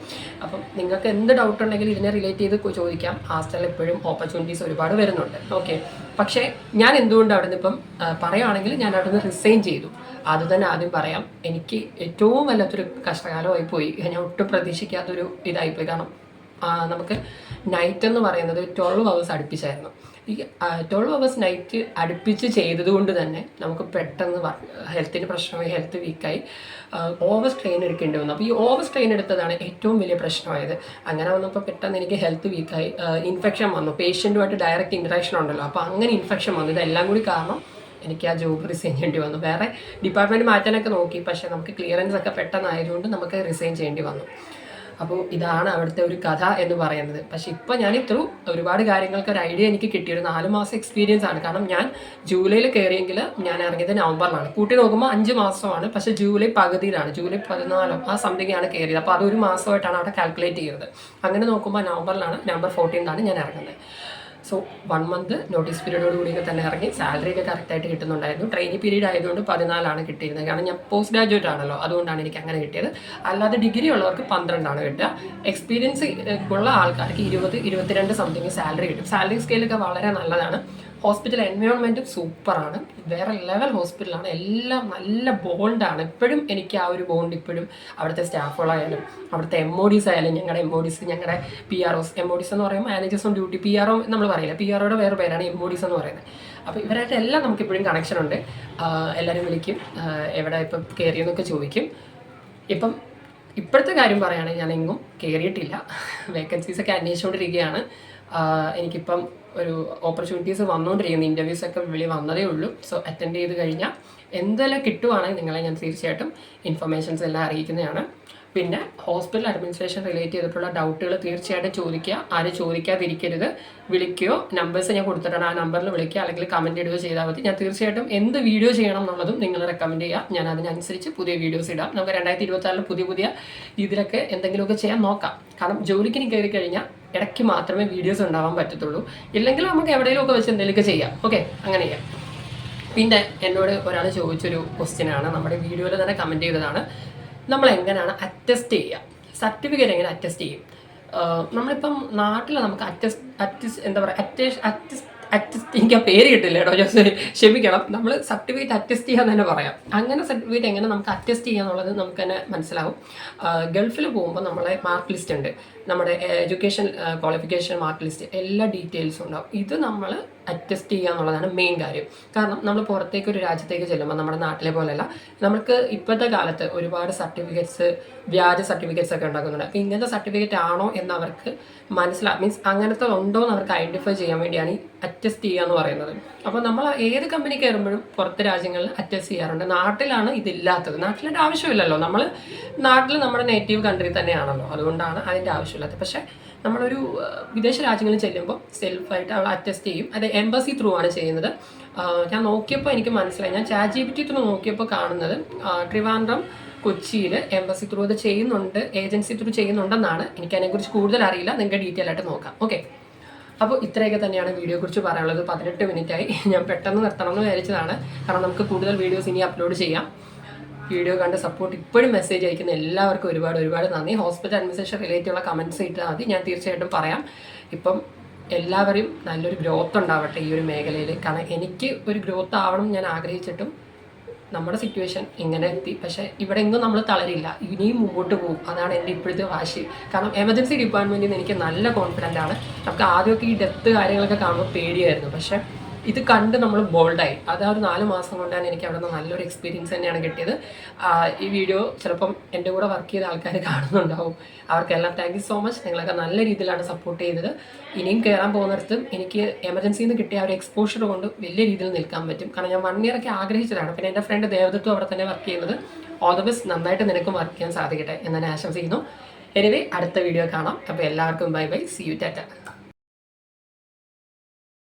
അപ്പം നിങ്ങൾക്ക് എന്ത് ഡൗട്ട് ഉണ്ടെങ്കിലും ഇതിനെ റിലേറ്റ് ചെയ്ത് ചോദിക്കാം. ഹാസ്റ്റലിൽ എപ്പോഴും ഓപ്പർച്യൂണിറ്റീസ് ഒരുപാട് വരുന്നുണ്ട്. ഓക്കെ, പക്ഷേ ഞാൻ എന്തുകൊണ്ട് അവിടെ നിന്ന് ഇപ്പം പറയുകയാണെങ്കിൽ ഞാൻ അവിടെ നിന്ന് റിസൈൻ ചെയ്തു. അത് തന്നെ ആദ്യം പറയാം, എനിക്ക് ഏറ്റവും വല്ലാത്തൊരു കഷ്ടകാലമായി പോയി. ഞാൻ ഒട്ടും പ്രതീക്ഷിക്കാത്തൊരു ഇതായിപ്പോയി. കാരണം നമുക്ക് നൈറ്റ് എന്ന് പറയുന്നത് 12 hours അടുപ്പിച്ചായിരുന്നു. ഈ 12 hours നൈറ്റ് അടുപ്പിച്ച് ചെയ്തത് കൊണ്ട് തന്നെ നമുക്ക് പെട്ടെന്ന് ഹെൽത്തിന് പ്രശ്നമായി, ഹെൽത്ത് വീക്കായി, ഓവർ സ്ട്രെയിൻ എടുക്കേണ്ടി വന്നു. അപ്പോൾ ഈ ഓവർ സ്ട്രെയിൻ എടുത്തതാണ് ഏറ്റവും വലിയ പ്രശ്നമായത്. അങ്ങനെ വന്നപ്പോൾ പെട്ടെന്ന് എനിക്ക് ഹെൽത്ത് വീക്കായി, ഇൻഫെക്ഷൻ വന്നു. പേഷ്യൻറ്റുമായിട്ട് ഡയറക്റ്റ് ഇൻട്രാക്ഷൻ ഉണ്ടല്ലോ, അപ്പോൾ അങ്ങനെ ഇൻഫെക്ഷൻ വന്നു. ഇതെല്ലാം കൂടി കാരണം എനിക്ക് ആ ജോബ് റിസൈൻ ചെയ്യേണ്ടി വന്നു. വേറെ ഡിപ്പാർട്ട്മെൻറ്റ് മാറ്റാനൊക്കെ നോക്കി, പക്ഷേ നമുക്ക് ക്ലിയറൻസ് ഒക്കെ പെട്ടെന്നായതുകൊണ്ട് നമുക്ക് റിസൈൻ ചെയ്യേണ്ടി വന്നു. അപ്പോൾ ഇതാണ് അവിടുത്തെ ഒരു കഥ എന്ന് പറയുന്നത്. പക്ഷേ ഇപ്പോൾ ഞാൻ ഒരുപാട് കാര്യങ്ങൾക്ക് ഒരു ഐഡിയ എനിക്ക് കിട്ടി. ഒരു 4 മാസം എക്സ്പീരിയൻസ് ആണ്. കാരണം ഞാൻ ജൂലൈയിൽ കയറിയെങ്കിൽ ഞാൻ ഇറങ്ങിയത് നവംബറിലാണ്. കൂട്ടി നോക്കുമ്പോൾ 5 മാസമാണ്, പക്ഷേ ജൂലൈ പകുതിയിലാണ്, ജൂലൈ 14 ആ സംതിങ് ആണ് കയറിയത്. അപ്പോൾ അതൊരു മാസമായിട്ടാണ് അവിടെ കാൽക്കുലേറ്റ് ചെയ്തത്. അങ്ങനെ നോക്കുമ്പോൾ നവംബർ 14 ഞാൻ ഇറങ്ങുന്നത്. സോ 1 month നോട്ടീസ് പീരീഡോടുകൂടിയൊക്കെ തന്നെ ഇറങ്ങി. സാലറി ഒക്കെ കറക്റ്റായിട്ട് കിട്ടുന്നുണ്ടായിരുന്നു. ട്രെയിനിങ് പീരീഡ് ആയതുകൊണ്ട് 14 കിട്ടിയിരുന്നത്. കാരണം ഞാൻ പോസ്റ്റ് ഗ്രാജുവേറ്റ് ആണല്ലോ, അതുകൊണ്ടാണ് എനിക്ക് അങ്ങനെ കിട്ടിയത്. അല്ലാതെ ഡിഗ്രി ഉള്ളവർക്ക് 12 കിട്ടുക. എക്സ്പീരിയൻസ് ഉള്ള ആൾക്കാർക്ക് 22 സംതിങ് സാലറി കിട്ടും. സാലറി സ്കെയിലൊക്കെ വളരെ നല്ലതാണ്. ഹോസ്പിറ്റൽ എൻവയോൺമെൻറ്റും സൂപ്പറാണ്. വേറെ ലെവൽ ഹോസ്പിറ്റലാണ്. എല്ലാം നല്ല ബോണ്ടാണ്. ഇപ്പോഴും എനിക്ക് ആ ഒരു ബോണ്ട് ഇപ്പോഴും അവിടുത്തെ സ്റ്റാഫുകളായാലും അവിടുത്തെ MODs ആയാലും, ഞങ്ങളുടെ MODs, ഞങ്ങളുടെ PROs. MODs എന്ന് പറയുമ്പോൾ മാനേജേഴ്സ് ഓൺ ഡ്യൂട്ടി. PRO നമ്മൾ പറയില്ല, PROയുടെ വേറെ പേരാണ് MODs എന്ന് പറയുന്നത്. അപ്പോൾ ഇവരായിട്ട് എല്ലാം നമുക്കിപ്പോഴും കണക്ഷൻ ഉണ്ട്. എല്ലാവരും വിളിക്കും, എവിടെ ഇപ്പം കയറിയെന്നൊക്കെ ചോദിക്കും. ഇപ്പോഴത്തെ കാര്യം പറയുകയാണെങ്കിൽ ഞാൻ എങ്ങും കയറിയിട്ടില്ല. വേക്കൻസീസൊക്കെ അന്വേഷിച്ചുകൊണ്ടിരിക്കുകയാണ്. എനിക്കിപ്പം ഒരു ഓപ്പർച്യൂണിറ്റീസ് വന്നുകൊണ്ടിരിക്കുന്നു. ഇൻ്റർവ്യൂസൊക്കെ വന്നതേ ഉള്ളൂ. സോ അറ്റൻഡ് ചെയ്ത് കഴിഞ്ഞാൽ എന്തെല്ലാം കിട്ടുവാണെങ്കിൽ നിങ്ങളെ ഞാൻ തീർച്ചയായിട്ടും ഇൻഫർമേഷൻസ് എല്ലാം അറിയിക്കുന്നതാണ്. പിന്നെ ഹോസ്പിറ്റൽ അഡ്മിനിസ്ട്രേഷൻ റിലേറ്റ് ചെയ്തിട്ടുള്ള ഡൗട്ടുകൾ തീർച്ചയായിട്ടും ചോദിക്കുക. ആരും ചോദിക്കാതിരിക്കരുത്. വിളിക്കുകയോ, നമ്പേഴ്സ് ഞാൻ കൊടുത്തിട്ടാണ്, ആ നമ്പറിൽ വിളിക്കുക, അല്ലെങ്കിൽ കമൻറ്റ് ഇടുകയോ ചെയ്താൽ മതി. ഞാൻ തീർച്ചയായിട്ടും എന്ത് വീഡിയോ ചെയ്യണം എന്നുള്ളതും നിങ്ങൾ റെക്കമെൻഡ് ചെയ്യുക. ഞാൻ അതിനനുസരിച്ച് പുതിയ വീഡിയോസ് ഇടാം. നമുക്ക് 2026 പുതിയ രീതിയിലൊക്കെ എന്തെങ്കിലുമൊക്കെ ചെയ്യാൻ നോക്കാം. കാരണം ജോലിക്ക് കയറി കഴിഞ്ഞാൽ ഇടയ്ക്ക് മാത്രമേ വീഡിയോസ് ഉണ്ടാവാൻ പറ്റത്തുള്ളൂ. ഇല്ലെങ്കിൽ നമുക്ക് എവിടെയെങ്കിലുമൊക്കെ വെച്ച് എന്തെങ്കിലുമൊക്കെ ചെയ്യാം. ഓക്കെ, അങ്ങനെ ചെയ്യാം. പിന്നെ എന്നോട് ഒരാൾ ചോദിച്ചൊരു ക്വസ്റ്റ്യനാണ്, നമ്മുടെ വീഡിയോയിൽ തന്നെ കമൻറ്റ് ചെയ്തതാണ്. നമ്മൾ എങ്ങനെയാണ് അറ്റസ്റ്റ് ചെയ്യുക, സർട്ടിഫിക്കറ്റ് എങ്ങനെ അറ്റസ്റ്റ് ചെയ്യും? നമ്മളിപ്പം നാട്ടിൽ നമുക്ക് എനിക്ക് ആ പേര് കിട്ടില്ല കേട്ടോ, ക്ഷമിക്കണം. നമ്മൾ സർട്ടിഫിക്കറ്റ് അറ്റസ്റ്റ് ചെയ്യാൻ തന്നെ പറയാം. അങ്ങനെ സർട്ടിഫിക്കറ്റ് എങ്ങനെ നമുക്ക് അറ്റസ്റ്റ് ചെയ്യുക എന്നുള്ളത് നമുക്ക് തന്നെ മനസ്സിലാവും. ഗൾഫിൽ പോകുമ്പോൾ നമ്മളെ മാർക്ക് ലിസ്റ്റ് ഉണ്ട്, നമ്മുടെ എഡ്യൂക്കേഷൻ ക്വാളിഫിക്കേഷൻ മാർക്ക് ലിസ്റ്റ്, എല്ലാ ഡീറ്റെയിൽസും ഉണ്ടാവും. ഇത് നമ്മൾ അറ്റസ്റ്റ് ചെയ്യുക എന്നുള്ളതാണ് മെയിൻ കാര്യം. കാരണം നമ്മൾ പുറത്തേക്ക് ഒരു രാജ്യത്തേക്ക് ചെല്ലുമ്പോൾ നമ്മുടെ നാട്ടിലെ പോലെയല്ല, നമുക്ക് ഇപ്പോഴത്തെ കാലത്ത് ഒരുപാട് വ്യാജ സർട്ടിഫിക്കറ്റ്സ് ഒക്കെ ഉണ്ടാക്കുന്നുണ്ട്. അപ്പോൾ ഇങ്ങനത്തെ സർട്ടിഫിക്കറ്റ് ആണോ എന്ന് അവർക്ക് മീൻസ് അങ്ങനത്തെ ഉണ്ടോ എന്ന് അവർക്ക് ഐഡൻറ്റിഫൈ ചെയ്യാൻ വേണ്ടിയാണ് ഈ അറ്റസ്റ്റ് ചെയ്യുക എന്ന് പറയുന്നത്. അപ്പോൾ നമ്മൾ ഏത് കമ്പനി കയറുമ്പോഴും പുറത്തെ രാജ്യങ്ങളിൽ അറ്റസ്റ്റ് ചെയ്യാറുണ്ട്. നാട്ടിലാണ് ഇതില്ലാത്തത്. നാട്ടിലിൻ്റെ ആവശ്യമില്ലല്ലോ, നാട്ടിൽ നമ്മുടെ നേറ്റീവ് കൺട്രി തന്നെയാണല്ലോ, അതുകൊണ്ടാണ് അതിൻ്റെ ആവശ്യമില്ലാത്തത്. പക്ഷേ നമ്മളൊരു വിദേശ രാജ്യങ്ങളിൽ ചെല്ലുമ്പോൾ സെൽഫായിട്ട് അവൾ അറ്റസ്റ്റ് ചെയ്യും. അത് എംബസി ത്രൂ ആണ് ചെയ്യുന്നത്. ഞാൻ നോക്കിയപ്പോൾ എനിക്ക് മനസ്സിലായി, ഞാൻ ChatGPT ത്രൂ നോക്കിയപ്പോൾ കാണുന്നത് ട്രിവാൻഡ്രം, കൊച്ചിയിൽ എംബസി ത്രൂ അത് ചെയ്യുന്നുണ്ട്, ഏജൻസി ത്രൂ ചെയ്യുന്നുണ്ടെന്നാണ്. എനിക്കതിനെക്കുറിച്ച് കൂടുതൽ അറിയില്ല. നിങ്ങൾക്ക് ഡീറ്റെയിൽ ആയിട്ട് നോക്കാം. ഓക്കെ, അപ്പോൾ ഇത്രയൊക്കെ തന്നെയാണ് വീഡിയോയെക്കുറിച്ച് പറയാനുള്ളത്. 18 മിനിറ്റായി. ഞാൻ പെട്ടെന്ന് നിർത്തണം എന്ന് വിചാരിച്ചതാണ്. കാരണം നമുക്ക് കൂടുതൽ വീഡിയോസ് ഇനി അപ്ലോഡ് ചെയ്യാം. വീഡിയോ കണ്ട് സപ്പോർട്ട് ഇപ്പോഴും മെസ്സേജ് അയക്കുന്ന എല്ലാവർക്കും ഒരുപാട് നന്ദി. ഹോസ്പിറ്റൽ അഡ്മിനിസ്ട്രേഷൻ റിലേറ്റ് ഉള്ള കമൻറ്റ്സ് ഇട്ടാൽ മതി, ഞാൻ തീർച്ചയായിട്ടും പറയാം. ഇപ്പം എല്ലാവരും നല്ലൊരു ഗ്രോത്ത് ഉണ്ടാവട്ടെ ഈ ഒരു മേഖലയിൽ. കാരണം എനിക്ക് ഒരു ഗ്രോത്ത് ആവണം ഞാൻ ആഗ്രഹിച്ചിട്ടും നമ്മുടെ സിറ്റുവേഷൻ ഇങ്ങനെ എത്തി. പക്ഷേ ഇവിടെ എങ്ങും നമ്മൾ തളരില്ല, ഇനിയും മുമ്പോട്ട് പോകും. അതാണ് എൻ്റെ ഇപ്പോഴത്തെ വാശി. കാരണം എമർജൻസി ഡിപ്പാർട്ട്മെൻറ്റിൽ നിന്ന് എനിക്ക് നല്ല കോൺഫിഡൻ്റ് ആണ്. നമുക്ക് ആദ്യമൊക്കെ ഈ ഡെത്ത് കാര്യങ്ങളൊക്കെ കാണുമ്പോൾ പേടിയായിരുന്നു. പക്ഷേ ഇത് കണ്ട് നമ്മൾ ബോൾഡായി. അത് ആ ഒരു 4 മാസം കൊണ്ടാണ് എനിക്ക് അവിടെ നിന്ന് നല്ലൊരു എക്സ്പീരിയൻസ് തന്നെയാണ് കിട്ടിയത്. ഈ വീഡിയോ ചിലപ്പം എൻ്റെ കൂടെ വർക്ക് ചെയ്ത ആൾക്കാർ കാണുന്നുണ്ടാവും. അവർക്കെല്ലാം താങ്ക് യു സോ മച്ച്. നിങ്ങളൊക്കെ നല്ല രീതിയിലാണ് സപ്പോർട്ട് ചെയ്തത്. ഇനിയും കയറാൻ പോകുന്നിടത്തും എനിക്ക് എമർജൻസിയിൽ നിന്ന് കിട്ടിയ ആ ഒരു എക്സ്പോഷർ കൊണ്ട് വലിയ രീതിയിൽ നിൽക്കാൻ പറ്റും. കാരണം ഞാൻ 1 year ആഗ്രഹിച്ചതാണ്. പിന്നെ എൻ്റെ ഫ്രണ്ട് ദേവദത്തും അവിടെ തന്നെ വർക്ക് ചെയ്യുന്നത്. ഓൾ ദ ബെസ്റ്റ്, നന്നായിട്ട് നിനക്കും വർക്ക് ചെയ്യാൻ സാധിക്കട്ടെ എന്ന് ഞാൻ ആശംസിക്കുന്നു. എനിവേ, അടുത്ത വീഡിയോ കാണാം. അപ്പോൾ എല്ലാവർക്കും bye bye, see you, Tata.